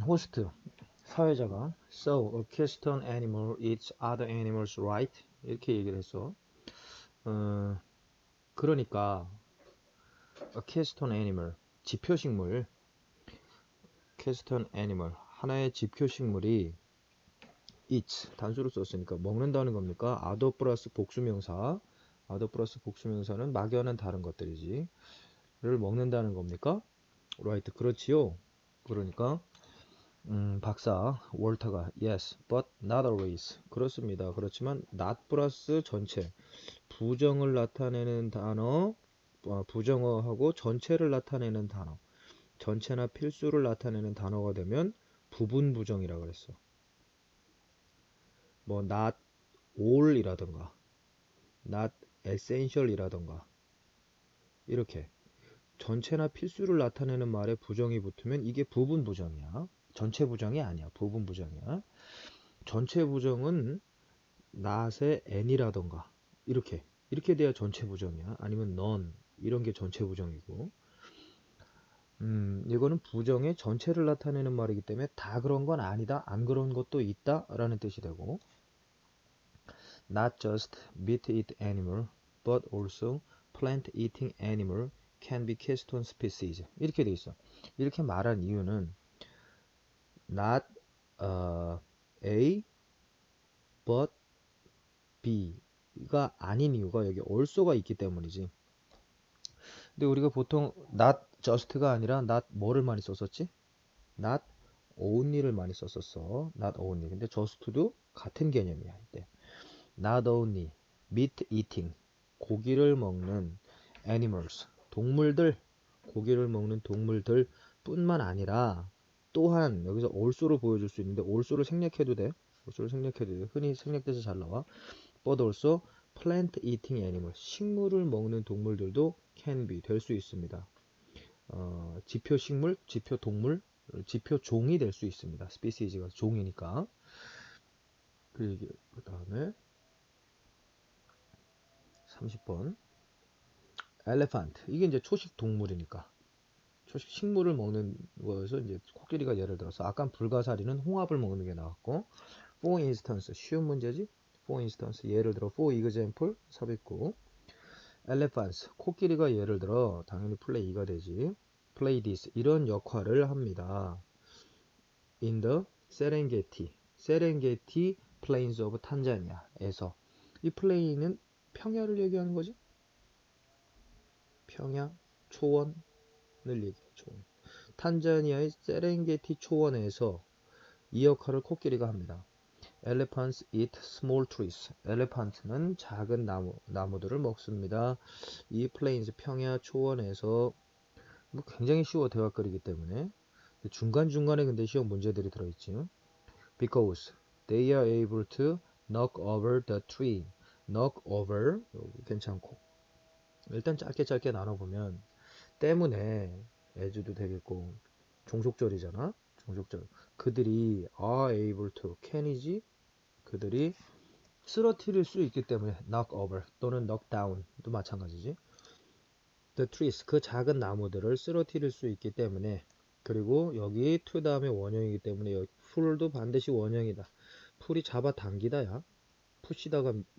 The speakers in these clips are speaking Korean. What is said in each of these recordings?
호스트 사회자가 So a keystone animal eats other animals, right? 이렇게 얘기를 했어. 그러니까 a keystone animal 지표식물 keystone animal 하나의 지표식물이 eats 단수로 썼으니까 먹는다는 겁니까? other 플러스 복수명사 other 플러스 복수명사는 막연한 다른 것들이지 를 먹는다는 겁니까? right 그렇지요. 그러니까 박사 월터가 yes, but not always. 그렇습니다. 그렇지만 not 플러스 전체 부정을 나타내는 단어 부정어하고 전체를 나타내는 단어 전체나 필수를 나타내는 단어가 되면 부분 부정이라 그랬어. 뭐 not all 이라던가 not essential 이라던가 이렇게 전체나 필수를 나타내는 말에 부정이 붙으면 이게 부분 부정이야. 전체 부정이 아니야. 부분 부정이야. 전체 부정은 not의 n이라던가 이렇게 돼야 전체 부정이야. 아니면 none 이런 게 전체 부정이고 이거는 부정의 전체를 나타내는 말이기 때문에 다 그런 건 아니다. 안 그런 것도 있다 라는 뜻이 되고 not just meat-eating animal but also plant-eating animal can be keystone species 이렇게 돼 있어. 이렇게 말한 이유는 not A but B가 아닌 이유가 여기 also가 있기 때문이지. 근데 우리가 보통 not just가 아니라 not 뭐를 많이 썼었지? not only를 많이 썼었어. not only. 근데 just도 같은 개념이야. 이때. not only meat eating 고기를 먹는 animals 동물들 고기를 먹는 동물들 뿐만 아니라 또한 여기서 also로 보여줄 수 있는데 also를 생략해도 돼. also를 생략해도 돼. 흔히 생략돼서 잘 나와. but also plant eating animal 식물을 먹는 동물들도 can be 될 수 있습니다. 지표 식물, 지표 동물, 지표 종이 될 수 있습니다. species가 종이니까. 그 다음에 30번 elephant 이게 이제 초식 동물이니까 초식 식물을 먹는 거에서 이제 코끼리가 예를 들어서 아까 불가사리는 홍합을 먹는 게 나왔고 for instance 쉬운 문제지 for instance 예를 들어 for example 삽입구 elephants 코끼리가 예를 들어 당연히 play가 되지 play this 이런 역할을 합니다. in the Serengeti plains of Tanzania에서 이 플레이는 평야를 얘기하는 거지? 평야 초원을 얘기해. 초원. 탄자니아의 세렝게티 초원에서 이 역할을 코끼리가 합니다. Elephants eat small trees. 엘레판트는 작은 나무들을 먹습니다. 이 플레인스 평야 초원에서 뭐 굉장히 쉬워 대화거리이기 때문에 중간중간에 근데 시험 문제들이 들어있지. Because they are able to knock over the tree. knock over 괜찮고 일단 짧게 나눠보면 때문에 as도 되겠고 종속절이잖아. 종속절. 그들이 are able to can이지. 그들이 쓰러뜨릴 수 있기 때문에 knock over 또는 knock down도 마찬가지지. The trees 그 작은 나무들을 쓰러뜨릴 수 있기 때문에 그리고 여기 to 다음에 원형이기 때문에 여기 풀도 반드시 원형이다. 풀이 잡아당기다야.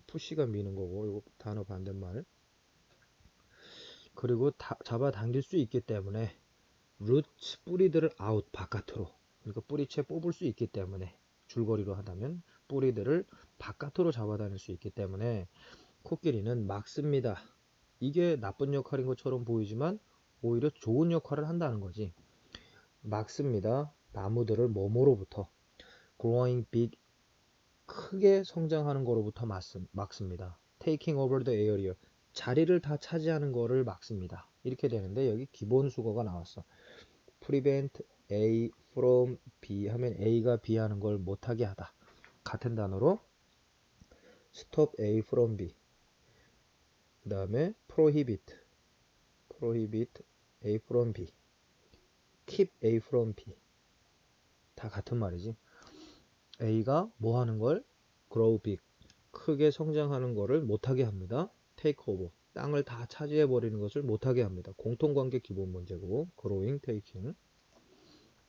푸시가 미는 거고 이거 단어 반대말. 그리고 잡아당길 수 있기 때문에 roots 뿌리들을 out 바깥으로 그러니까 뿌리채 뽑을 수 있기 때문에 줄거리로 하다면 뿌리들을 바깥으로 잡아다닐 수 있기 때문에 코끼리는 막습니다. 이게 나쁜 역할인 것처럼 보이지만 오히려 좋은 역할을 한다는 거지. 막습니다. 나무들을 몸으로부터 growing big 크게 성장하는 거로부터 막습니다. taking over the area 자리를 다 차지하는 거를 막습니다. 이렇게 되는데 여기 기본 수거가 나왔어. prevent A from B 하면 A가 B 하는 걸 못하게 하다. 같은 단어로 stop A from B 그 다음에 prohibit A from B keep A from B 다 같은 말이지. A가 뭐 하는 걸 grow big 크게 성장하는 거를 못하게 합니다. take over 땅을 다 차지해 버리는 것을 못하게 합니다. 공통관계 기본 문제고 growing, taking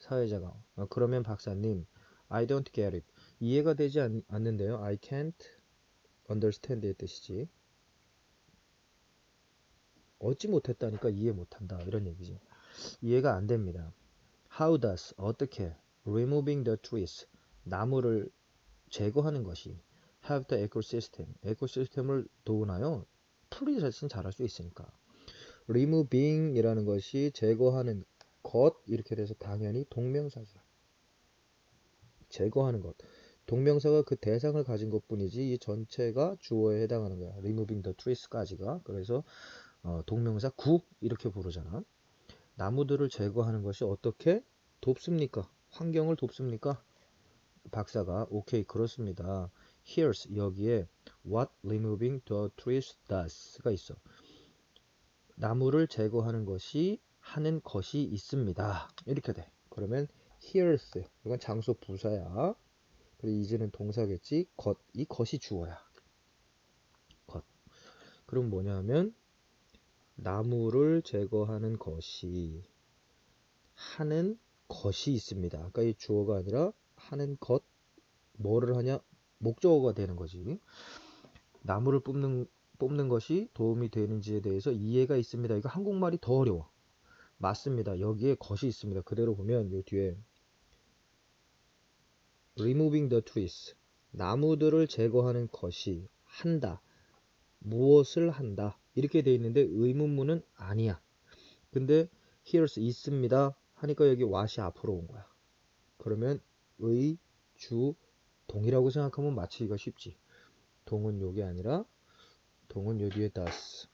사회자가 그러면 박사님 I don't get it. 이해가 되지 않는데요. I can't understand의 뜻이지. 얻지 못했다니까 이해 못한다 이런 얘기지. 이해가 안 됩니다. How does 어떻게 removing the trees 나무를 제거하는 것이 have the ecosystem 에코시스템을 도우나요? 풀이 자신 잘할 수 있으니까. removing 이라는 것이 제거하는 것 이렇게 돼서 당연히 동명사죠. 제거하는 것. 동명사가 그 대상을 가진 것 뿐이지 이 전체가 주어에 해당하는 거야. removing the trees까지가. 그래서 동명사 구 이렇게 부르잖아. 나무들을 제거하는 것이 어떻게 돕습니까? 환경을 돕습니까? 박사가 오케이 그렇습니다. Here's 여기에 what removing the trees does가 있어. 나무를 제거하는 것이 하는 것이 있습니다. 이렇게 돼. 그러면 here's 이건 장소 부사야. 그리고 is는 동사겠지. 이 것이 주어야. 것. 그럼 뭐냐면 나무를 제거하는 것이 하는 것이 있습니다. 아까 이 주어가 아니라 하는 것 뭐를 하냐 목적어가 되는 거지. 나무를 뽑는 것이 도움이 되는지에 대해서 이해가 있습니다. 이거 한국말이 더 어려워. 맞습니다. 여기에 것이 있습니다. 그대로 보면 요 뒤에 removing the trees 나무들을 제거하는 것이 한다. 무엇을 한다. 이렇게 돼 있는데 의문문은 아니야. 근데 here's 있습니다. 하니까 여기 what이 앞으로 온 거야. 그러면 의, 주, 동이라고 생각하면 맞히기가 쉽지. 동은 요게 아니라 동은 요 뒤에 does.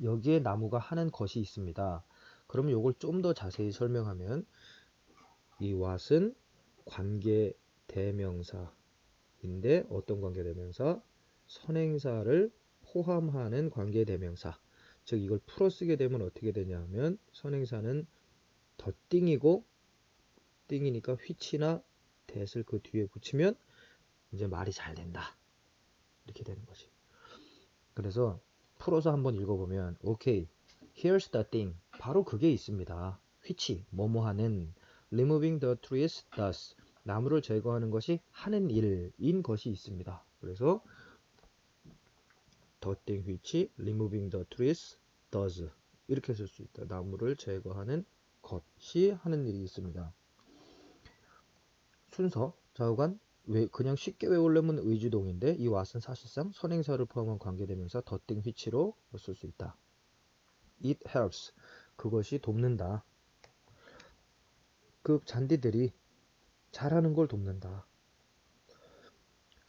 여기에 나무가 하는 것이 있습니다. 그러면 요걸 좀 더 자세히 설명하면 이 what은 관계 대명사인데 어떤 관계 대명사? 선행사를 포함하는 관계 대명사. 즉 이걸 풀어 쓰게 되면 어떻게 되냐면 선행사는 덧띵이고 띵이니까 which나 that을 그 뒤에 붙이면 이제 말이 잘 된다. 이렇게 되는 거지. 그래서 풀어서 한번 읽어보면 오케이 here's the thing 바로 그게 있습니다. which 뭐뭐 하는 removing the trees does 나무를 제거하는 것이 하는 일인 것이 있습니다. 그래서 the thing which removing the trees does 이렇게 쓸 수 있다. 나무를 제거하는 것이 하는 일이 있습니다. 순서 좌우간 왜 그냥 쉽게 외우려면 의주동인데 이 what은 사실상 선행사를 포함한 관계대명사 the thing which로 쓸 수 있다. It helps 그것이 돕는다. 그 잔디들이 잘하는 걸 돕는다.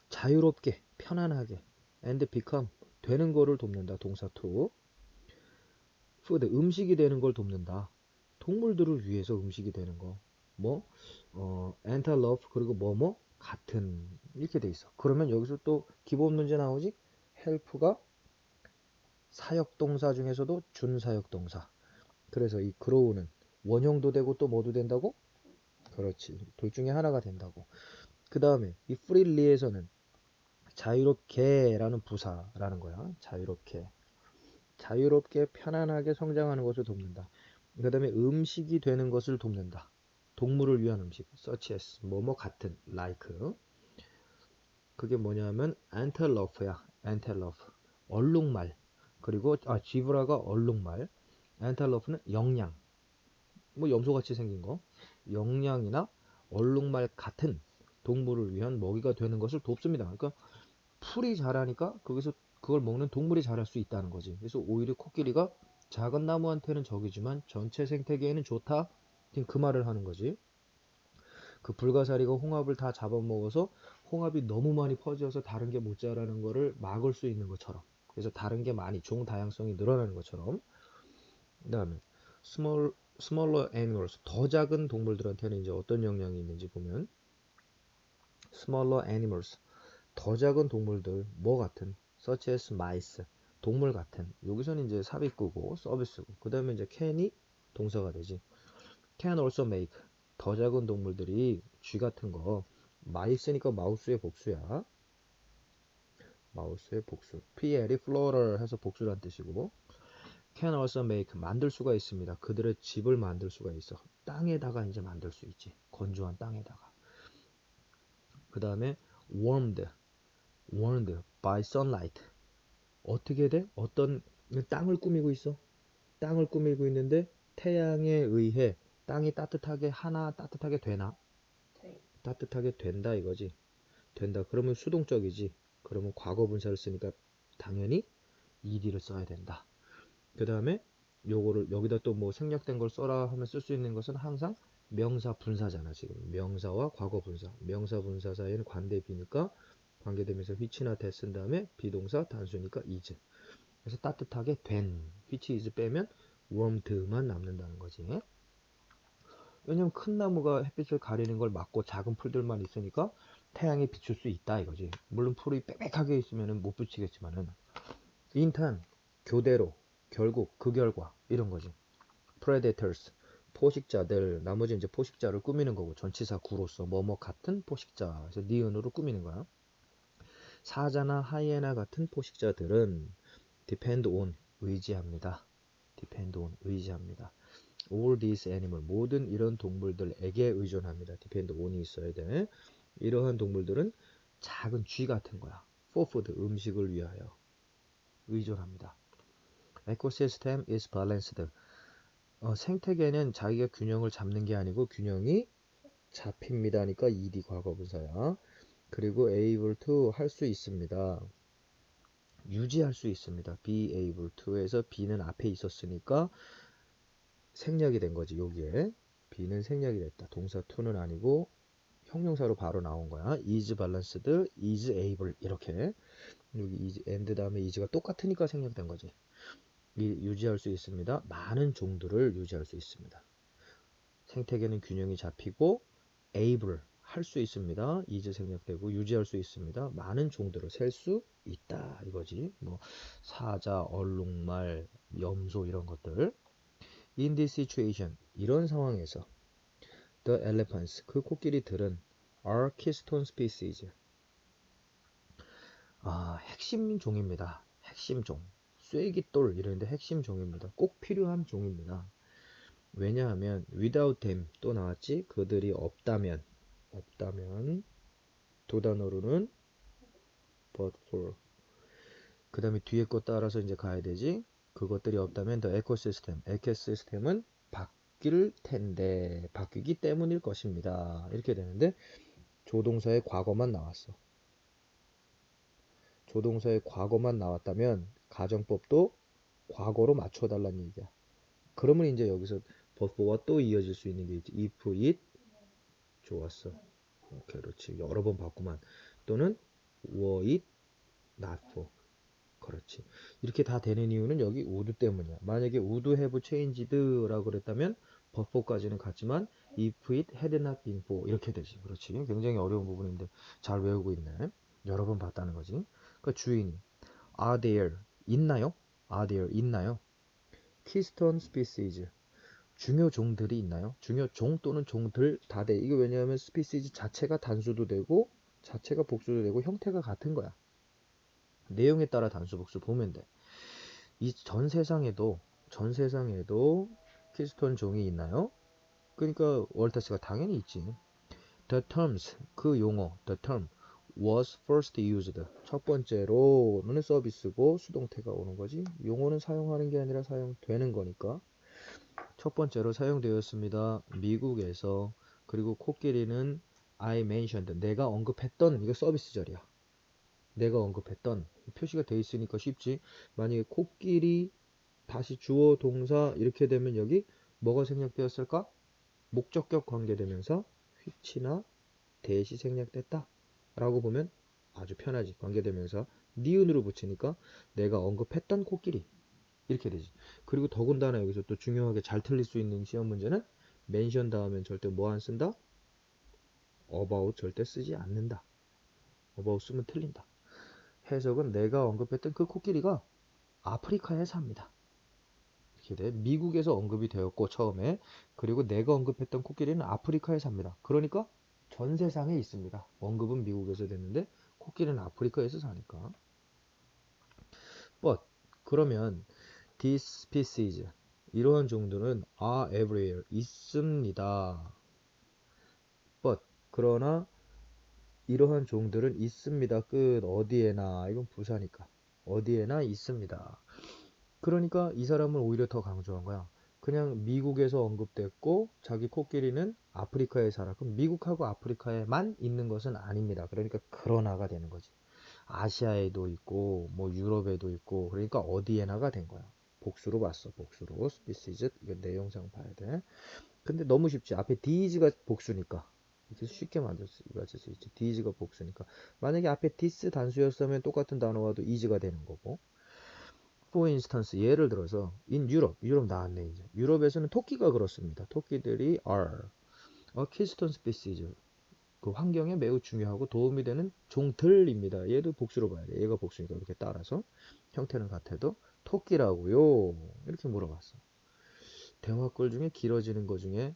자유롭게 편안하게 and become 되는 거를 돕는다. 동사 to food 음식이 되는 걸 돕는다. 동물들을 위해서 음식이 되는 거. 뭐 antelope 그리고 뭐뭐 같은 이렇게 돼 있어. 그러면 여기서 또 기본 문제 나오지? help가 사역동사 중에서도 준사역동사. 그래서 이 grow는 원형도 되고 또 뭐도 된다고? 그렇지. 둘 중에 하나가 된다고. 그 다음에 이 freely에서는 자유롭게라는 부사라는 거야. 자유롭게. 자유롭게 편안하게 성장하는 것을 돕는다. 그 다음에 음식이 되는 것을 돕는다. 동물을 위한 음식. such as 뭐뭐 같은 like. 그게 뭐냐면 antelope야. antelope. 얼룩말. 그리고 지브라가 얼룩말. antelope는 영양. 뭐 염소같이 생긴 거. 영양이나 얼룩말 같은 동물을 위한 먹이가 되는 것을 돕습니다. 그러니까 풀이 자라니까 거기서 그걸 먹는 동물이 자랄 수 있다는 거지. 그래서 오히려 코끼리가 작은 나무한테는 적이지만 전체 생태계에는 좋다. 그 말을 하는 거지. 그 불가사리가 홍합을 다 잡아먹어서 홍합이 너무 많이 퍼져서 다른 게 못 자라는 거를 막을 수 있는 것처럼. 그래서 다른 게 많이 종 다양성이 늘어나는 것처럼. 그다음에 smaller animals 더 작은 동물들한테는 이제 어떤 영향이 있는지 보면 smaller animals 더 작은 동물들 뭐 같은 such as mice 동물 같은 여기서는 이제 삽입구고 서비스고 그 다음에 이제 can이 동사가 되지 can also make 더 작은 동물들이 쥐 같은 거 mice니까 마우스의 복수야 마우스의 복수 pl이 floral 해서 복수란 뜻이고 can also make 만들 수가 있습니다 그들의 집을 만들 수가 있어 땅에다가 이제 만들 수 있지. 건조한 땅에다가. 그 다음에 warmed by sunlight. 어떻게 돼? 어떤 땅을 꾸미고 있어. 땅을 꾸미고 있는데 태양에 의해 땅이 따뜻하게 되나? 네. 따뜻하게 된다 이거지. 된다. 그러면 수동적이지. 그러면 과거 분사를 쓰니까 당연히 ed를 써야 된다. 그 다음에 요거를 여기다 또 뭐 생략된 걸 써라 하면 쓸 수 있는 것은 항상 명사 분사잖아. 지금 명사와 과거 분사. 명사 분사 사이에는 관대 비니까 관계대명사 which나 that 쓴 다음에 비동사 단수니까 is. 그래서 따뜻하게 된 which is 빼면 warmed만 남는다는 거지. 왜냐면 큰 나무가 햇빛을 가리는 걸 막고 작은 풀들만 있으니까 태양에 비출 수 있다 이거지. 물론 풀이 빽빽하게 있으면 못 비치겠지만은 인탄 교대로 결국 그 결과 이런 거지. predators 포식자들. 나머지 이제 포식자를 꾸미는 거고 전치사 구로서 뭐뭐 같은 포식자. 그래서 니은으로 꾸미는 거야. 사자나 하이에나 같은 포식자들은 depend on 의지합니다. depend on 의지합니다. all these animal 모든 이런 동물들에게 의존합니다. depend on이 있어야 돼. 이러한 동물들은 작은 쥐 같은 거야. for food 음식을 위하여 의존합니다. ecosystem is balanced. 생태계는 자기가 균형을 잡는 게 아니고 균형이 잡힙니다니까 ed 과거분사야. 그리고 able to 할 수 있습니다. 유지할 수 있습니다. be able to에서 be는 앞에 있었으니까 생략이 된 거지. 여기에 be는 생략이 됐다. 동사 to는 아니고 형용사로 바로 나온 거야. is balanced, is able 이렇게 여기 is and 다음에 is가 똑같으니까 생략된 거지. 유지할 수 있습니다. 많은 종들을 유지할 수 있습니다. 생태계는 균형이 잡히고 able 할 수 있습니다. is 생략되고 유지할 수 있습니다. 많은 종들을 셀 수 있다 이거지. 뭐 사자, 얼룩말, 염소 이런 것들. In this situation 이런 상황에서 the elephants 그 코끼리들은 are keystone species. 핵심 종입니다. 핵심 종. 쐐기돌 이런데 핵심 종입니다. 꼭 필요한 종입니다. 왜냐하면 without them 또 나왔지. 그들이 없다면 두 단어로는 but for 그 다음에 뒤에 거 따라서 이제 가야 되지. 그것들이 없다면 the ecosystem ecosy스템은 바뀔 텐데 바뀌기 때문일 것입니다. 이렇게 되는데 조동사의 과거만 나왔어. 조동사의 과거만 나왔다면 가정법도 과거로 맞춰달라는 얘기야. 그러면 이제 여기서 but for와 또 이어질 수 있는 게 있지. if it 좋았어. 오케이, 그렇지. 여러 번 봤구만. 또는 were it not for. 그렇지. 이렇게 다 되는 이유는 여기 would 때문이야. 만약에 would have changed라고 그랬다면 but for까지는 같지만 if it had not been for 이렇게 되지. 그렇지. 굉장히 어려운 부분인데 잘 외우고 있네. 여러 번 봤다는 거지. 그러니까 주인이 are there 있나요? are there 있나요? keystone species 중요 종들이 있나요? 중요 종 또는 종들 다 돼. 이거 왜냐하면 species 자체가 단수도 되고 자체가 복수도 되고 형태가 같은 거야. 내용에 따라 단수 복수 보면 돼. 이 전 세상에도 키스톤 종이 있나요? 그러니까 월터스가 당연히 있지. The terms 그 용어 the term was first used 첫 번째로는 서비스고 수동태가 오는 거지. 용어는 사용하는 게 아니라 사용되는 거니까 첫 번째로 사용되었습니다. 미국에서. 그리고 코끼리는 I mentioned 내가 언급했던 이거 서비스절이야. 내가 언급했던 표시가 돼 있으니까 쉽지. 만약에 코끼리 다시 주어 동사 이렇게 되면 여기 뭐가 생략되었을까? 목적격 관계대명사 which나 that이 생략됐다 라고 보면 아주 편하지. 관계대명사 니은으로 붙이니까 내가 언급했던 코끼리 이렇게 되지. 그리고 더군다나 여기서 또 중요하게 잘 틀릴 수 있는 시험 문제는 mention 다음엔 절대 뭐 안 쓴다? about 절대 쓰지 않는다. about 쓰면 틀린다. 해석은 내가 언급했던 그 코끼리가 아프리카에 삽니다. 이렇게 돼. 미국에서 언급이 되었고 처음에 그리고 내가 언급했던 코끼리는 아프리카에 삽니다. 그러니까 전 세상에 있습니다. 언급은 미국에서 됐는데 코끼리는 아프리카에서 사니까. But 그러면 this species 이러한 종들은 are everywhere 있습니다. but 그러나 이러한 종들은 있습니다. 끝. 어디에나. 이건 부사니까. 어디에나 있습니다. 그러니까 이 사람을 오히려 더 강조한 거야. 그냥 미국에서 언급됐고 자기 코끼리는 아프리카에 살아. 그럼 미국하고 아프리카에만 있는 것은 아닙니다. 그러니까 그러나가 되는 거지. 아시아에도 있고 뭐 유럽에도 있고 그러니까 어디에나가 된 거야. 복수로 봤어. 복수로. species. 이거 내용상 봐야 돼. 근데 너무 쉽지. 앞에 these가 복수니까. 이렇게 쉽게 만들 수 있지. these가 복수니까. 만약에 앞에 this 단수였으면 똑같은 단어와도 is가 되는 거고. For instance, 예를 들어서 in 유럽 나왔네 이제. 유럽에서는 토끼가 그렇습니다. 토끼들이 are a keystone species. 그 환경에 매우 중요하고 도움이 되는 종들입니다. 얘도 복수로 봐야 돼. 얘가 복수니까 이렇게 따라서 형태는 같아도 토끼라고요. 이렇게 물어봤어. 대화글 중에 길어지는 것 중에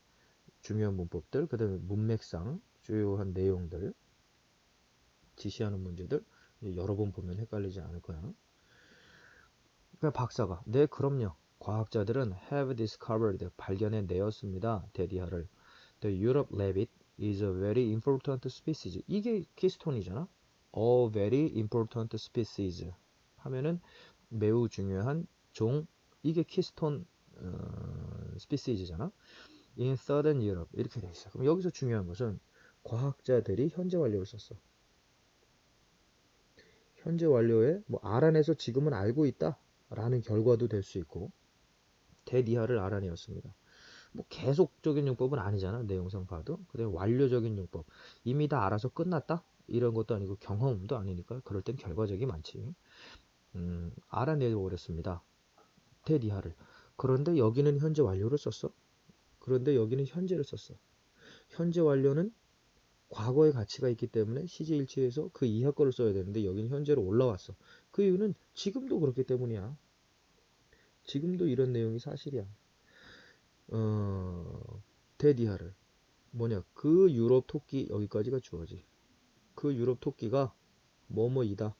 중요한 문법들, 그 다음에 문맥상 주요한 내용들, 지시하는 문제들 여러 번 보면 헷갈리지 않을 거야. 그러니까 박사가 네 그럼요. 과학자들은 have discovered 발견해내었습니다. 데디하를 The Europe rabbit is a very important species. 이게 키스톤이잖아. A very important species 하면은 매우 중요한 종. 이게 키스톤 스피시즈잖아. In Southern Europe 이렇게 돼 있어. 그럼 여기서 중요한 것은 과학자들이 현재 완료를 썼어. 현재 완료에 뭐 알아내서 지금은 알고 있다 라는 결과도 될 수 있고 대디하를 알아내었습니다. 뭐 계속적인 용법은 아니잖아. 내용상 봐도. 그다음에 완료적인 용법. 이미 다 알아서 끝났다? 이런 것도 아니고 경험도 아니니까 그럴 땐 결과적이 많지. 알아내버렸습니다. 테디하를. 그런데 여기는 현재 완료를 썼어. 그런데 여기는 현재를 썼어. 현재 완료는 과거의 가치가 있기 때문에 시제일치에서 그 이하 거를 써야 되는데 여기는 현재로 올라왔어. 그 이유는 지금도 그렇기 때문이야. 지금도 이런 내용이 사실이야. 테디하를. 뭐냐? 그 유럽 토끼 여기까지가 주어지. 그 유럽 토끼가 뭐뭐이다.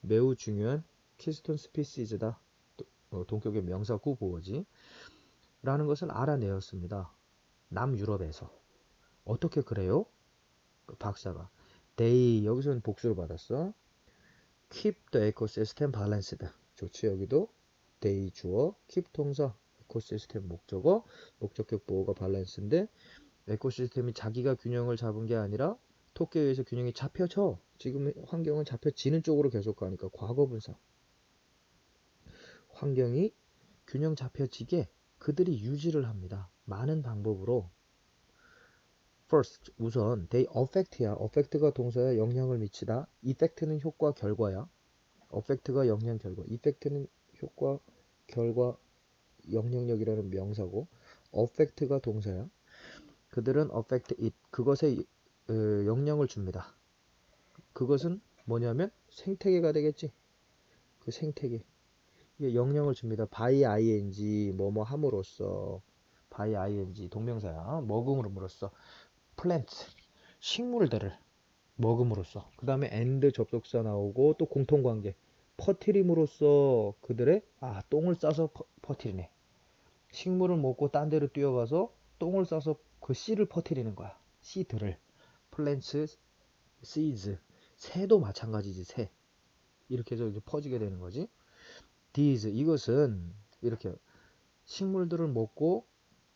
매우 중요한 키스톤 스피시즈다. 동격의 명사 구보어지. 라는 것을 알아내었습니다. 남유럽에서. 어떻게 그래요? 그 박사가. They 여기서는 복수를 받았어. Keep the ecosystem balanced. 좋지 여기도. They 주어, keep 동사, 에코시스템 목적어, 목적격 보어가 밸런스인데 에코시스템이 자기가 균형을 잡은 게 아니라 토끼에 의해서 균형이 잡혀져. 지금 환경은 잡혀지는 쪽으로 계속 가니까 과거분사. 환경이 균형 잡혀지게 그들이 유지를 합니다. 많은 방법으로. First, 우선 they affect야. affect가 동사야. 영향을 미치다. effect는 효과, 결과야. affect가 영향, 결과. effect는 효과, 결과, 영향력이라는 명사고 affect가 동사야. 그들은 affect it. 그것에 영향을 줍니다. 그것은 뭐냐면 생태계가 되겠지. 그 생태계. 이게 영향을 줍니다. by ing 뭐뭐 함으로써 by ing 동명사야. 먹음으로써 plant 식물들을 먹음으로써 그 다음에 and 접속사 나오고 또 공통관계 퍼트림으로써 그들의 똥을 싸서 퍼트리네. 식물을 먹고 딴 데로 뛰어가서 똥을 싸서 그 씨를 퍼트리는 거야. 씨들을 plants seeds 새도 마찬가지지. 새 이렇게 해서 이제 퍼지게 되는 거지. These 이것은 이렇게 식물들을 먹고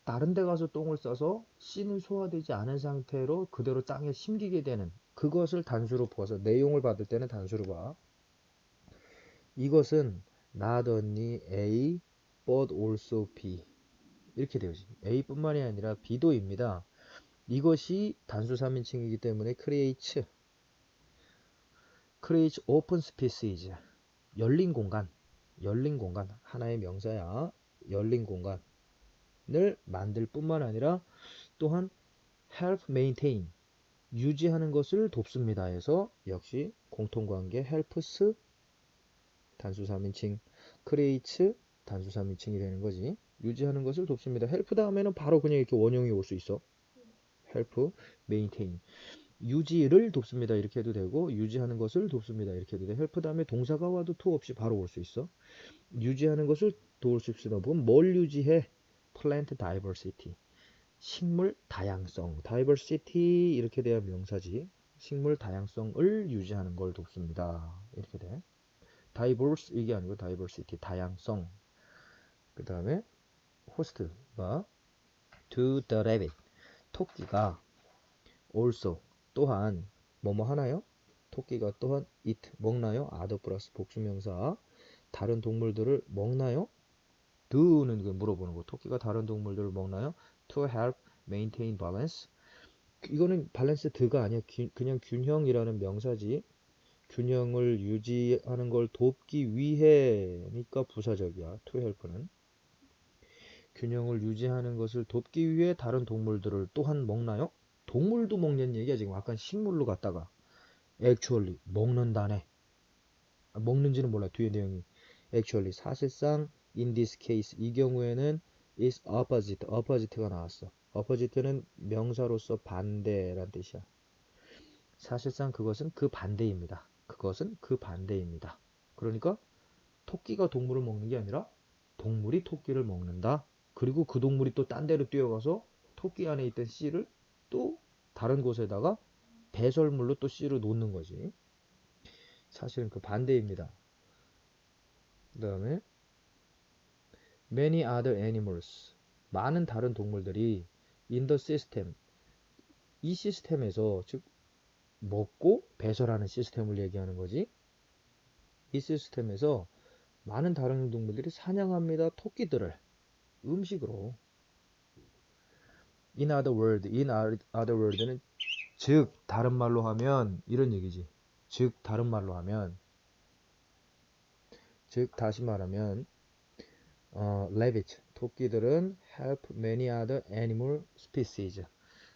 다른 데 가서 똥을 싸서 씨는 소화되지 않은 상태로 그대로 땅에 심기게 되는 그것을 단수로 보아서 내용을 받을 때는 단수로 봐. 이것은 not only A but also B 이렇게 되어지. A뿐만이 아니라 B도입니다. 이것이 단수 3인칭이기 때문에 creates open spaces 열린 공간 하나의 명사야. 열린 공간을 만들 뿐만 아니라 또한 help maintain 유지하는 것을 돕습니다 해서 역시 공통관계 helps 단수 3인칭 creates 단수 3인칭이 되는 거지. 유지하는 것을 돕습니다. help 다음에는 바로 그냥 이렇게 원형이 올 수 있어. help maintain 유지를 돕습니다 이렇게 해도 되고 유지하는 것을 돕습니다 이렇게 해도 돼. help 다음에 동사가 와도 to 없이 바로 올 수 있어. 유지하는 것을 도울 수 있으다 보면 뭘 유지해? plant diversity. 식물 다양성. diversity 이렇게 돼야 명사지. 식물 다양성을 유지하는 걸 돕습니다. 이렇게 돼. diverse 이게 아니고 diversity 다양성. 그 다음에 호스트가 to the rabbit. 토끼가 also 또한 뭐뭐 하나요? 토끼가 또한 eat 먹나요? other 플러스 복수명사 다른 동물들을 먹나요? do는 물어보는 거. 토끼가 다른 동물들을 먹나요? to help maintain balance. 이거는 밸런스 드가 아니야. 그냥 균형이라는 명사지. 균형을 유지하는 걸 돕기 위해니까 부사적이야. to help는. 균형을 유지하는 것을 돕기 위해 다른 동물들을 또한 먹나요? 동물도 먹는 얘기야. 지금 아까 식물로 갔다가 actually 먹는다네. 먹는지는 몰라. 뒤에 내용이 actually 사실상 in this case 이 경우에는 is opposite가 나왔어. opposite는 명사로서 반대란 뜻이야. 사실상 그것은 그 반대입니다. 그것은 그 반대입니다. 그러니까 토끼가 동물을 먹는 게 아니라 동물이 토끼를 먹는다. 그리고 그 동물이 또 딴 데로 뛰어가서 토끼 안에 있던 씨를 또 다른 곳에다가 배설물로 또 씨를 놓는 거지. 사실은 그 반대입니다. 그 다음에 many other animals 많은 다른 동물들이 in the system 이 시스템에서 즉 먹고 배설하는 시스템을 얘기하는 거지. 이 시스템에서 많은 다른 동물들이 사냥합니다. 토끼들을 음식으로. in other word는 즉 다른 말로 하면 이런 얘기지. 즉 다른 말로 하면 즉 다시 말하면 rabbit 토끼들은 help many other animal species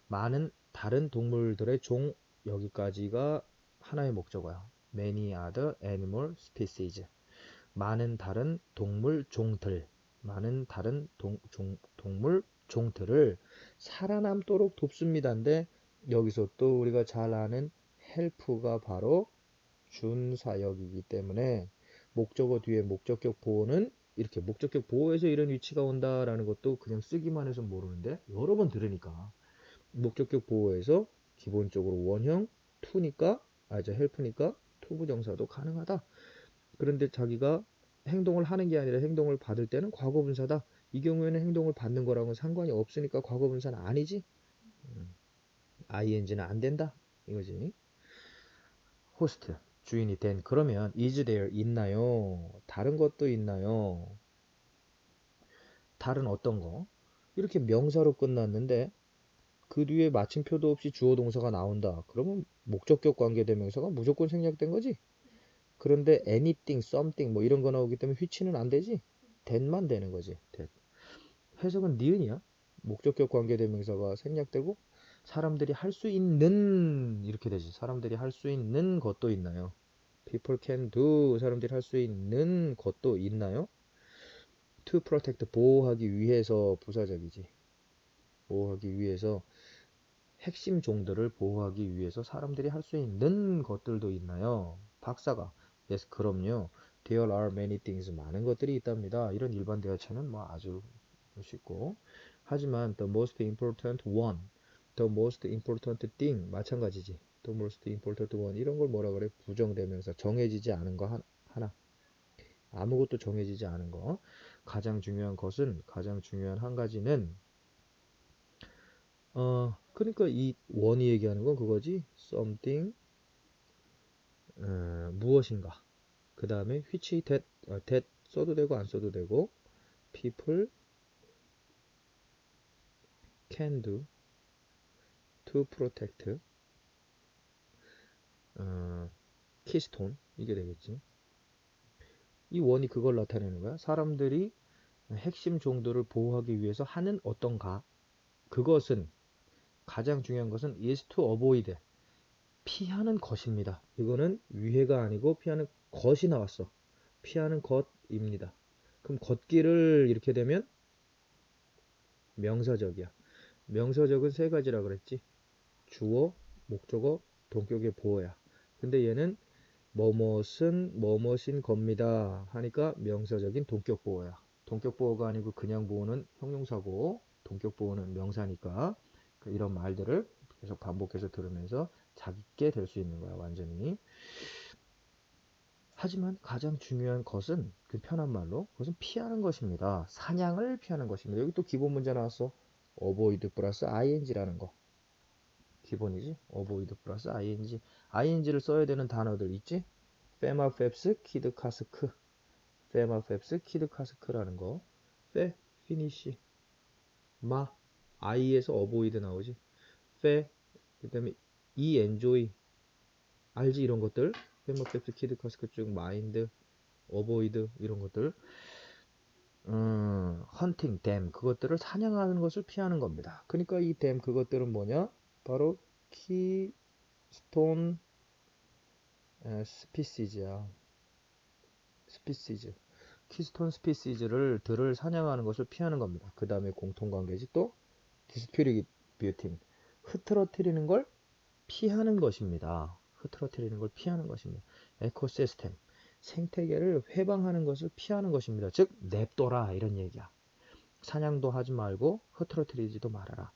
많은 다른 동물들의 종 여기까지가 하나의 목적어야. many other animal species 많은 다른 동물 종들 많은 다른 동물 종들을 살아남도록 돕습니다인데 여기서 또 우리가 잘 아는 help가 바로 준사역이기 때문에 목적어 뒤에 목적격 보호는 이렇게 목적격 보호에서 이런 위치가 온다라는 것도 그냥 쓰기만 해서 모르는데 여러 번 들으니까 목적격 보호에서 기본적으로 원형 to니까 help니까 to 부정사도 가능하다. 그런데 자기가 행동을 하는 게 아니라 행동을 받을 때는 과거분사다. 이 경우에는 행동을 받는 거랑은 상관이 없으니까 과거분사는 아니지. ing는 안 된다. 이거지. 호스트 주인이 된 그러면 is there 있나요? 다른 것도 있나요? 다른 어떤 거? 이렇게 명사로 끝났는데 그 뒤에 마침표도 없이 주어 동사가 나온다. 그러면 목적격 관계대명사가 무조건 생략된 거지. 그런데 anything, something 뭐 이런 거 나오기 때문에 which는 안 되지. that만 되는 거지. that. 해석은 니은이야. 목적격 관계대명사가 생략되고 사람들이 할 수 있는 이렇게 되지. 사람들이 할 수 있는 것도 있나요? People can do 사람들이 할 수 있는 것도 있나요? To protect 보호하기 위해서 부사적이지. 보호하기 위해서 핵심 종들을 보호하기 위해서 사람들이 할 수 있는 것들도 있나요? 박사가 yes 그럼요. There are many things 많은 것들이 있답니다. 이런 일반 대화체는 뭐 아주 쉽고 하지만 the most important one, the most important thing 마찬가지지. the most important one 이런 걸 뭐라 그래? 부정대명사 정해지지 않은 거 하나 아무것도 정해지지 않은 거 가장 중요한 것은 가장 중요한 한 가지는 그러니까 이 원이 얘기하는 건 그거지. something 무엇인가. 그 다음에 which that 써도 되고 안 써도 되고 people can do to protect keystone 이게 되겠지. 이 원이 그걸 나타내는 거야. 사람들이 핵심 종들을 보호하기 위해서 하는 어떤가. 그것은 가장 중요한 것은 is to avoid 피하는 것입니다. 이거는 위해가 아니고 피하는 것이 나왔어. 피하는 것입니다. 그럼 걷기를 이렇게 되면 명사적이야. 명사적은 세 가지라 그랬지. 주어, 목적어, 동격의 보어야. 근데 얘는 뭐뭇은 뭐뭇인 겁니다 하니까 명사적인 동격 보어야. 동격 보호가 아니고 그냥 보호는 형용사고 동격 보호는 명사니까 이런 말들을 계속 반복해서 들으면서 자기게 될 수 있는 거야 완전히. 하지만 가장 중요한 것은 그 편한 말로 그것은 피하는 것입니다. 사냥을 피하는 것입니다. 여기 또 기본 문제 나왔어. avoid 플러스 ing라는 거. 기본이지. avoid 플러스 ing. ing를 써야 되는 단어들 있지? 페마 펩스 키드 카스크. 페마 펩스 키드 카스크라는 거. 페 피니시 마 i에서 avoid 나오지. 페 그다음에 이 enjoy 알지 이런 것들. 페마 펩스 키드 카스크 쭉 마인드 어보이드 이런 것들 헌팅 댐 그것들을 사냥하는 것을 피하는 겁니다. 그러니까 이 댐 그것들은 뭐냐 바로 키스톤 스피시즈야. 스피시즈 키스톤 스피시즈를 들을 사냥하는 것을 피하는 겁니다. 그 다음에 공통관계지 또 디스트리뷰팅 흐트러뜨리는 걸 피하는 것입니다. 흐트러뜨리는 걸 피하는 것입니다. 에코시스템 생태계를 회방하는 것을 피하는 것입니다. 즉 냅둬라 이런 얘기야. 사냥도 하지 말고 흐트러뜨리지도 말아라.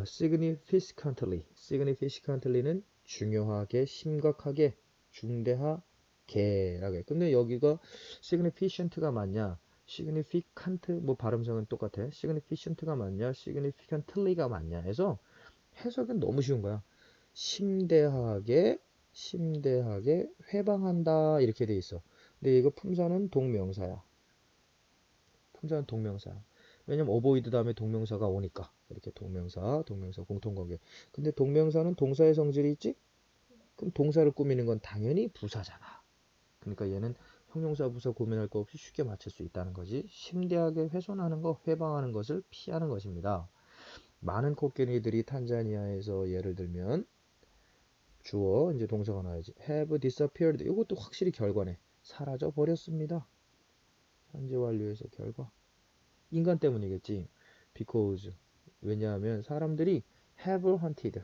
significantly는 중요하게, 심각하게, 중대하게라고 해. 근데 여기가 significant가 맞냐? significant 뭐 발음성은 똑같아. significant가 맞냐? significantly가 맞냐? 해서 해석은 너무 쉬운 거야. 심대하게 회방한다 이렇게 돼 있어. 근데 이거 품사는 동명사야. 품사는 동명사야. 왜냐면 avoid 다음에 동명사가 오니까 이렇게 동명사 공통관계. 근데 동명사는 동사의 성질이 있지? 그럼 동사를 꾸미는 건 당연히 부사잖아. 그러니까 얘는 형용사 부사 고민할 거 없이 쉽게 맞출 수 있다는 거지. 심대하게 훼손하는 거, 회방하는 것을 피하는 것입니다. 많은 코끼리들이 탄자니아에서 예를 들면 주어 이제 동사가 나와야지. have disappeared. 이것도 확실히 결과네. 사라져 버렸습니다. 현재 완료에서 결과. 인간 때문이겠지. because 왜냐하면 사람들이 have hunted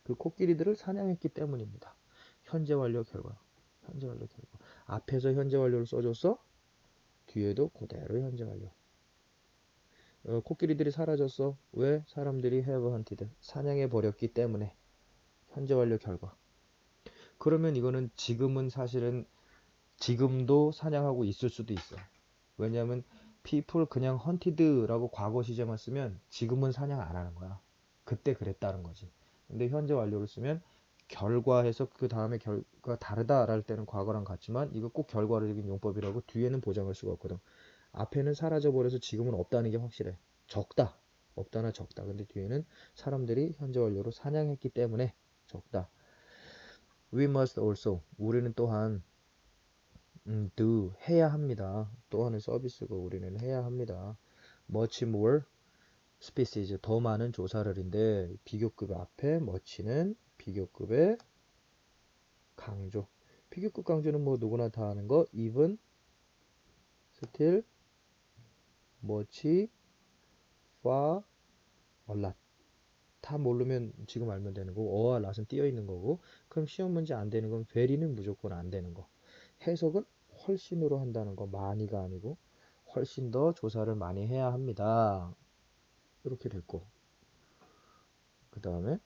그 코끼리들을 사냥했기 때문입니다. 현재 완료 결과. 현재 완료 결과. 앞에서 현재 완료를 써줬어. 뒤에도 그대로 현재 완료. 코끼리들이 사라졌어. 왜? 사람들이 have hunted 사냥해 버렸기 때문에. 현재 완료 결과. 그러면 이거는 지금은 사실은 지금도 사냥하고 있을 수도 있어. 왜냐하면 people 그냥 hunted라고 과거 시제만 쓰면 지금은 사냥 안 하는 거야. 그때 그랬다는 거지. 근데 현재 완료를 쓰면 결과해서 그 다음에 결과 다르다랄 때는 과거랑 같지만 이거 꼭 결과적인 용법이라고 뒤에는 보장할 수가 없거든. 앞에는 사라져 버려서 지금은 없다는 게 확실해. 적다. 없다나 적다. 근데 뒤에는 사람들이 현재 완료로 사냥했기 때문에 적다. We must also 우리는 또한 do 해야 합니다. 또 하는 서비스고 우리는 해야 합니다. much more species 더 많은 조사를인데 비교급 앞에 much는 비교급의 강조. 비교급 강조는 뭐 누구나 다 아는 거 even, still, much, far, a lot 다 모르면 지금 알면 되는 거고 어와 lat은 띄어 있는 거고 그럼 시험 문제 안 되는 건 very는 무조건 안 되는 거. 해석은 훨씬으로 한다는 거 많이가 아니고 훨씬 더 조사를 많이 해야 합니다. 이렇게 됐고 그 다음에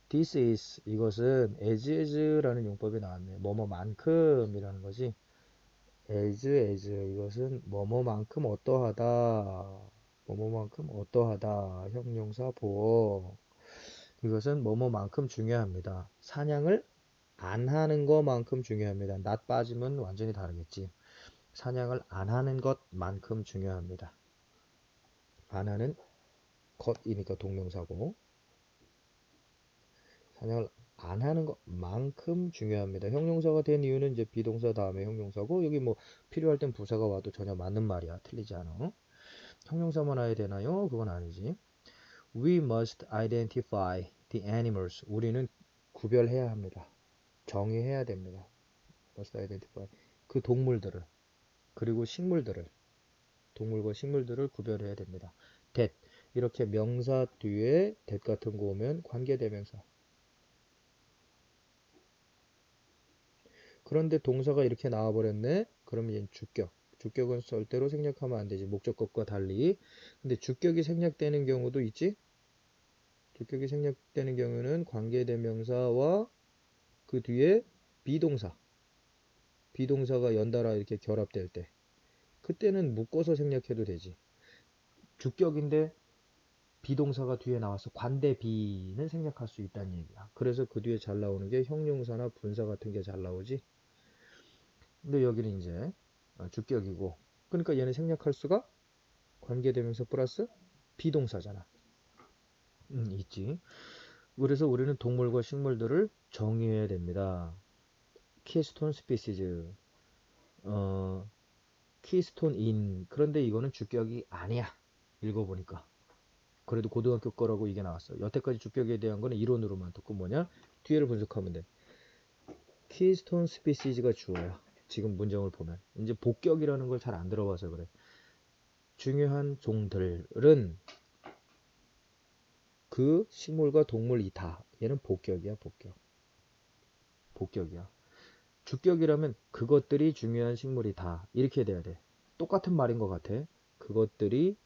this is 이것은 as라는 용법이 나왔네. 뭐뭐만큼이라는 거지. as 이것은 뭐뭐만큼 어떠하다. 뭐뭐만큼 어떠하다. 형용사 보어. 이것은 뭐뭐만큼 중요합니다. 사냥을 안 하는 것만큼 중요합니다. not 빠지면 완전히 다르겠지. 사냥을 안 하는 것만큼 중요합니다. 안 하는 것이니까 동명사고 사냥을 안 하는 것만큼 중요합니다. 형용사가 된 이유는 이제 비동사 다음에 형용사고 여기 뭐 필요할 땐 부사가 와도 전혀 맞는 말이야. 틀리지 않아. 형용사만 와야 되나요? 그건 아니지. We must identify the animals. 우리는 구별해야 합니다. 정의해야 됩니다. must identify 그 동물들을 그리고 식물들을 동물과 식물들을 구별해야 됩니다. that 이렇게 명사 뒤에 that 같은 거 오면 관계대명사. 그런데 동사가 이렇게 나와버렸네. 그러면 얘는 주격. 주격은 절대로 생략하면 안 되지. 목적격과 달리. 근데 주격이 생략되는 경우도 있지. 주격이 생략되는 경우는 관계대명사와 그 뒤에 비동사. 비동사가 연달아 이렇게 결합될 때. 그때는 묶어서 생략해도 되지. 주격인데 비동사가 뒤에 나와서 관대비는 생략할 수 있다는 얘기야. 그래서 그 뒤에 잘 나오는 게 형용사나 분사 같은 게 잘 나오지. 근데 여기는 이제 주격이고, 그러니까 얘는 생략할 수가 관계대명사 플러스 비동사잖아. 있지. 그래서 우리는 동물과 식물들을 정의해야 됩니다. 키스톤 스피시즈, 키스톤 인. 그런데 이거는 주격이 아니야. 읽어보니까. 그래도 고등학교 거라고 이게 나왔어. 여태까지 주격에 대한 거는 이론으로만 듣고 뭐냐? 뒤에를 분석하면 돼. 키스톤 스피시즈가 주어야. 지금 문장을 보면. 이제 복격이라는 걸 잘 안 들어봐서 그래. 중요한 종들은 그 식물과 동물이다. 얘는 복격이야, 복격. 복격이야. 주격이라면 그것들이 중요한 식물이다. 이렇게 돼야 돼. 똑같은 말인 것 같아. 그것들이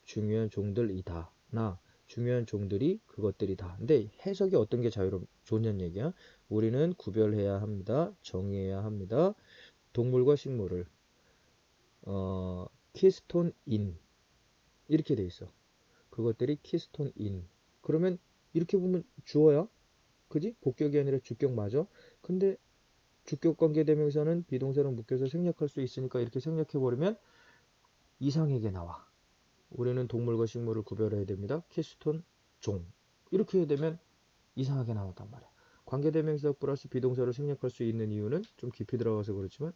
중요한 종들이다. 나 중요한 종들이 그것들이다. 근데 해석이 어떤 게 좋냐는 얘기야. 우리는 구별해야 합니다. 정의해야 합니다. 동물과 식물을 키스톤 인 이렇게 돼 있어. 그것들이 키스톤 인. 그러면 이렇게 보면 주어야. 그지? 복격이 아니라 주격 맞아. 근데 주격 관계대명사는 비동사랑 묶여서 생략할 수 있으니까 이렇게 생략해버리면 이상하게 나와. 우리는 동물과 식물을 구별해야 됩니다. 키스톤 종. 이렇게 되면 이상하게 나왔단 말이야. 관계대명사 플러스 비동사를 생략할 수 있는 이유는 좀 깊이 들어가서 그렇지만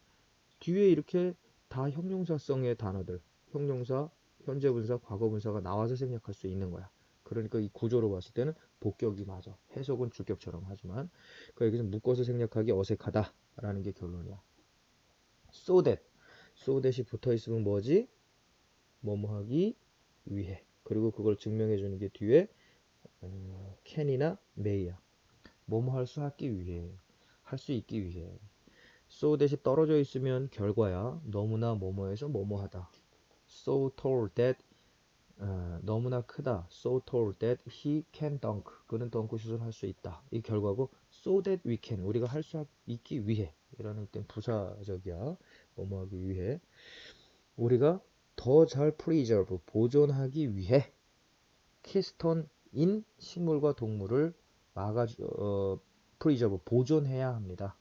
뒤에 이렇게 다 형용사성의 단어들, 형용사, 현재분사, 과거분사가 나와서 생략할 수 있는 거야. 그러니까 이 구조로 봤을 때는 복격이 맞아. 해석은 주격처럼 하지만 그러니까 여기서 묶어서 생략하기 어색하다라는 게 결론이야. so that, so that이 붙어있으면 뭐지? 뭐뭐 하기 위해. 그리고 그걸 증명해 주는 게 뒤에 can이나 may야. 뭐뭐 할 수 하기 위해. 할 수 있기 위해. so that이 떨어져 있으면 결과야. 너무나 뭐뭐해서 뭐뭐 하다. so tall that 너무나 크다. so tall that he can dunk. 그는 덩크슛을 할 수 있다. 이 결과고 so that we can. 우리가 할 수 있기 위해. 이라는 땐 부사적이야. 뭐뭐 하기 위해. 우리가 더 잘 preserve. 보존하기 위해 키스톤인 식물과 동물을 preserve. 보존해야 합니다.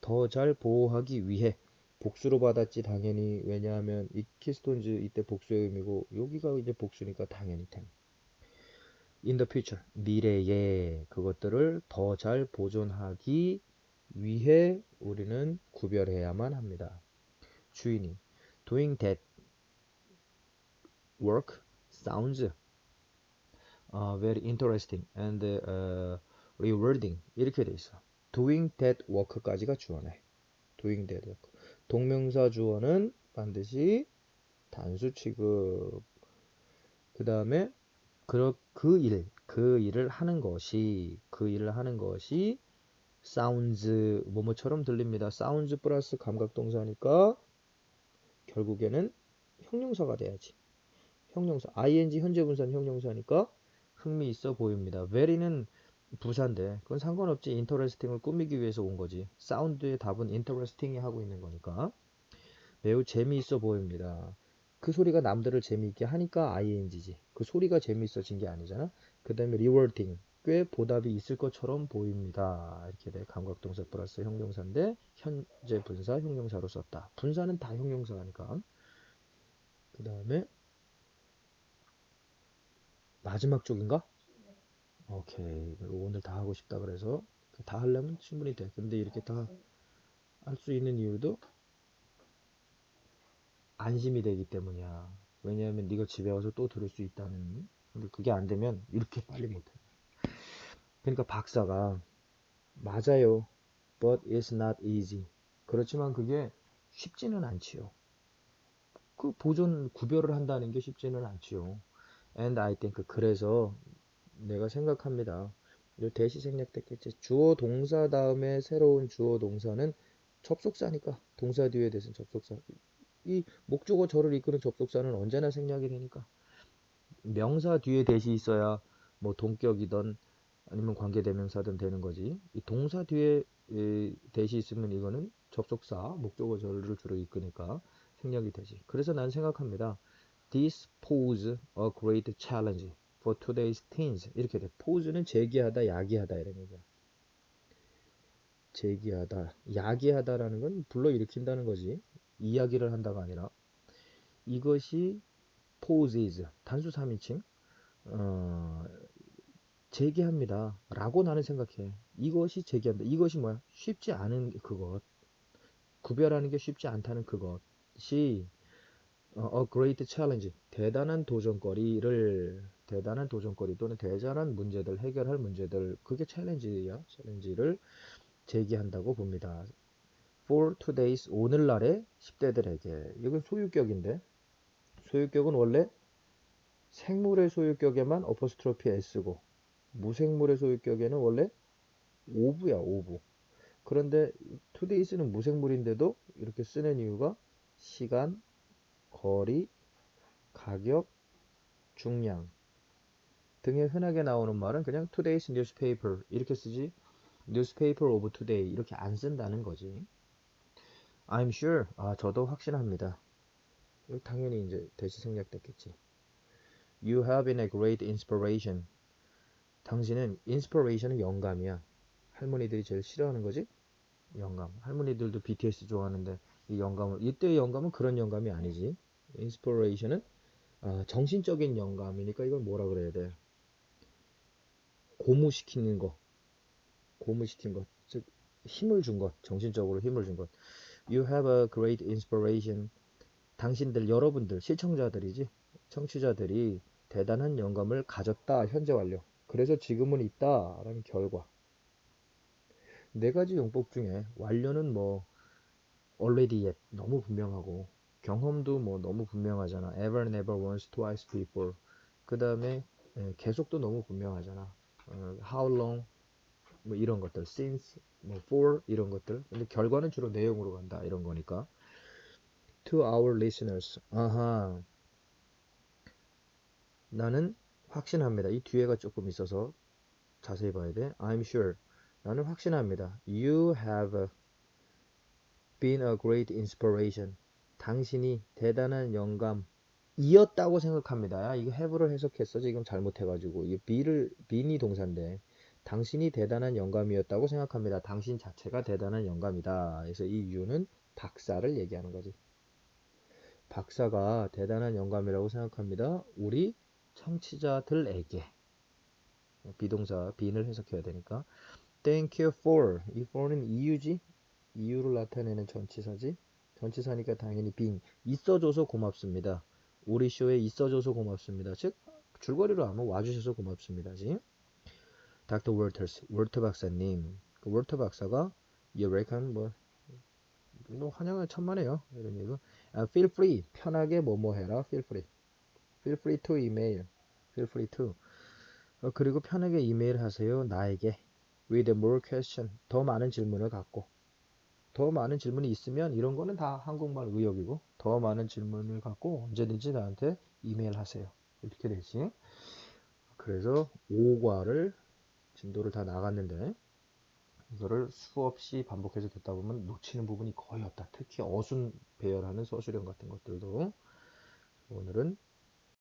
더 잘 보호하기 위해. 복수로 받았지 당연히. 왜냐하면 이 키스톤즈 이때 복수의 의미고 여기가 이제 복수니까 당연히 템. In the future 미래에 그것들을 더 잘 보존하기 위해 우리는 구별해야만 합니다. 주인이 doing that work sounds very interesting and rewarding 이렇게 돼 있어. doing that work까지가 주어네. doing that work. 동명사 주어는 반드시 단수 취급. 그 다음에 그 일을 하는 것이 sounds 뭐뭐처럼 들립니다. sounds 플러스 감각동사니까 결국에는 형용사가 돼야지. 형용사. ing 현재분사는 형용사니까 흥미있어 보입니다. very는 부사인데 그건 상관없지. interesting을 꾸미기 위해서 온 거지. sound의 답은 interesting이 하고 있는 거니까. 매우 재미있어 보입니다. 그 소리가 남들을 재미있게 하니까 ing지. 그 소리가 재미있어진 게 아니잖아. 그 다음에 rewarding. 꽤 보답이 있을 것처럼 보입니다. 이렇게 돼. 감각동사 플러스 형용사인데 현재 분사 형용사로 썼다. 분사는 다 형용사니까. 그 다음에 마지막 쪽인가? 오케이. 오늘 다 하고 싶다 그래서 다 하려면 충분히 돼. 근데 이렇게 다 할 수 있는 이유도 안심이 되기 때문이야. 왜냐하면 네가 집에 와서 또 들을 수 있다는. 근데 그게 안 되면 이렇게 빨리 못해. 그러니까 박사가 맞아요. But it's not easy. 그렇지만 그게 쉽지는 않지요. 그 보존 구별을 한다는 게 쉽지는 않지요. And I think 그래서 내가 생각합니다. 이 대시 생략됐겠지. 주어 동사 다음에 새로운 주어 동사는 접속사니까 동사 뒤에 대신 접속사. 이 목적어절을 이끄는 접속사는 언제나 생략이 되니까 명사 뒤에 대시 있어야 뭐 동격이든 아니면 관계대명사든 되는 거지. 이 동사 뒤에 대시 있으면 이거는 접속사, 목적어절을 주로 이끄니까 생략이 되지. 그래서 난 생각합니다. This pose a great challenge for today's teens. 이렇게 돼. pose는 제기하다, 야기하다 이런 얘기야. 제기하다, 야기하다라는 건 불러일으킨다는 거지. 이야기를 한다가 아니라 이것이 poses 단수 3인칭 제기합니다 라고 나는 생각해. 이것이 제기한다. 이것이 뭐야? 쉽지 않은 그것, 구별하는 게 쉽지 않다는 그것이 a great challenge 대단한 도전거리 또는 대단한 문제들, 해결할 문제들, 그게 챌린지야. 챌린지를 제기한다고 봅니다. For today's 오늘날의 10대들에게. 이건 소유격인데 소유격은 원래 생물의 소유격에만 어퍼스트로피 s고 무생물의 소유격에는 원래 오브야, 오브. 그런데 today's는 무생물인데도 이렇게 쓰는 이유가 시간, 거리, 가격, 중량 등에 흔하게 나오는 말은 그냥 today's newspaper 이렇게 쓰지 newspaper of today 이렇게 안 쓴다는 거지. I'm sure. 저도 확신합니다. 당연히 이제 대시 생략됐겠지. You have been a great inspiration. 당신은 inspiration은 영감이야. 할머니들이 제일 싫어하는 거지? 영감. 할머니들도 BTS 좋아하는데 이 영감을 이때의 영감은 그런 영감이 아니지. inspiration은 정신적인 영감이니까 이걸 뭐라 그래야 돼? 고무시키는 것, 고무시킨 것, 즉 힘을 준 것, 정신적으로 힘을 준 것. You have a great inspiration. 당신들, 여러분들, 시청자들이지, 청취자들이 대단한 영감을 가졌다. 현재 완료. 그래서 지금은 있다라는 결과. 네 가지 용법 중에 완료는 뭐 already yet 너무 분명하고 경험도 뭐 너무 분명하잖아. ever, never, once, twice, before. 그 다음에 계속도 너무 분명하잖아. how long 뭐 이런 것들, since, 뭐 for 이런 것들. 근데 결과는 주로 내용으로 간다 이런 거니까. To our listeners. 아하. 나는 확신합니다. 이 뒤에가 조금 있어서 자세히 봐야 돼. I'm sure. 나는 확신합니다. You have been a great inspiration. 당신이 대단한 영감이었다고 생각합니다. 이거 have를 해석했어. 지금 잘못해가지고. 이 bean이 동사인데. 당신이 대단한 영감이었다고 생각합니다. 당신 자체가 대단한 영감이다. 그래서 이 you는 박사를 얘기하는 거지. 박사가 대단한 영감이라고 생각합니다. 우리 청취자들에게. 비동사 bean을 해석해야 되니까. Thank you for. 이 for는 이유지. 이유를 나타내는 전치사지. 전치사니까 당연히 being. 있어줘서 고맙습니다. 우리 쇼에 있어줘서 고맙습니다. 즉 줄거리로 하면 와주셔서 고맙습니다지. Dr. Walters, 월터 박사님. 그 월터 박사가 You welcome 뭐 환영은 천만에요. 이런 얘기. Feel free. 편하게 뭐뭐 해라. Feel free. Feel free to email. Feel free to. 그리고 편하게 이메일 하세요. 나에게. With more question. 더 많은 질문을 갖고. 더 많은 질문이 있으면 이런 거는 다 한국말 의역이고 더 많은 질문을 갖고 언제든지 나한테 이메일 하세요. 이렇게 되지. 그래서 5과를 진도를 다 나갔는데 이거를 수없이 반복해서 듣다 보면 놓치는 부분이 거의 없다. 특히 어순 배열하는 서술형 같은 것들도 오늘은